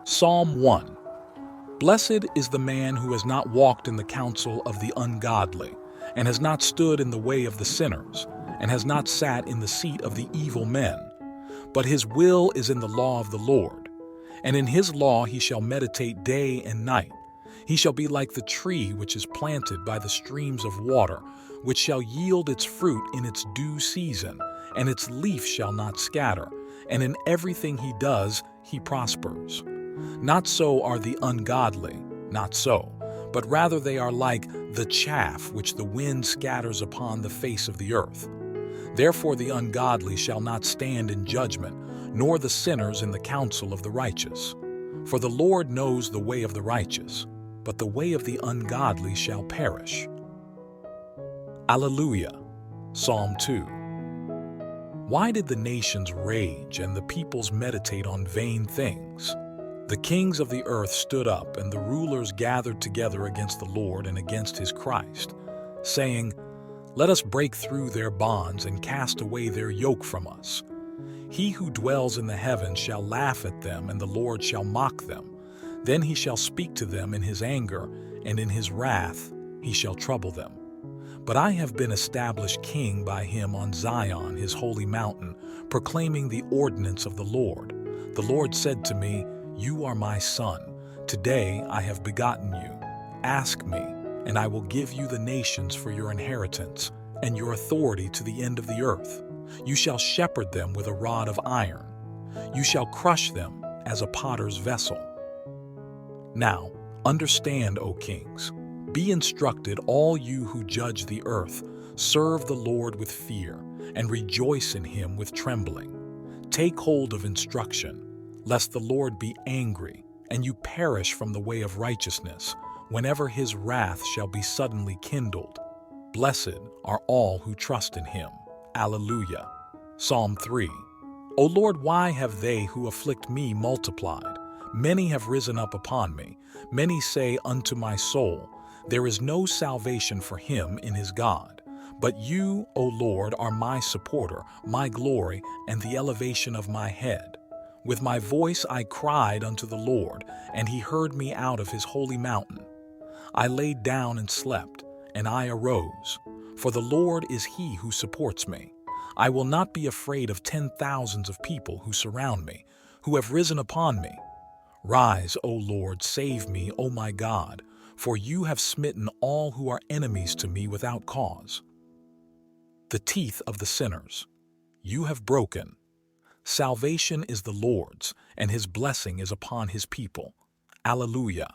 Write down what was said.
Psalm 1. Blessed is the man who has not walked in the counsel of the ungodly, and has not stood in the way of the sinners, and has not sat in the seat of the evil men. But his will is in the law of the Lord, and in his law he shall meditate day and night. He shall be like the tree which is planted by the streams of water, which shall yield its fruit in its due season, and its leaf shall not scatter, and in everything he does he prospers. Not so are the ungodly, not so, but rather they are like the chaff which the wind scatters upon the face of the earth. Therefore the ungodly shall not stand in judgment, nor the sinners in the counsel of the righteous. For the Lord knows the way of the righteous, but the way of the ungodly shall perish. Alleluia. Psalm 2. Why did the nations rage and the peoples meditate on vain things? The kings of the earth stood up, and the rulers gathered together against the Lord and against his Christ, saying, Let us break through their bonds and cast away their yoke from us. He who dwells in the heavens shall laugh at them, and the Lord shall mock them. Then he shall speak to them in his anger, and in his wrath he shall trouble them. But I have been established king by him on Zion, his holy mountain, proclaiming the ordinance of the Lord. The Lord said to me, You are my son. Today I have begotten you. Ask me, and I will give you the nations for your inheritance, and your authority to the end of the earth. You shall shepherd them with a rod of iron. You shall crush them as a potter's vessel. Now, understand, O kings. Be instructed, all you who judge the earth. Serve the Lord with fear, and rejoice in him with trembling. Take hold of instruction, lest the Lord be angry, and you perish from the way of righteousness, whenever his wrath shall be suddenly kindled. Blessed are all who trust in him. Alleluia. Psalm 3. O Lord, why have they who afflict me multiplied? Many have risen up upon me. Many say unto my soul, There is no salvation for him in his God. But you, O Lord, are my supporter, my glory, and the elevation of my head. With my voice I cried unto the Lord, and he heard me out of his holy mountain. I laid down and slept, and I arose. For the Lord is he who supports me. I will not be afraid of 10,000s of people who surround me, who have risen upon me. Rise, O Lord, save me, O my God, for you have smitten all who are enemies to me without cause. The teeth of the sinners you have broken. Salvation is the Lord's, and his blessing is upon his people. Alleluia.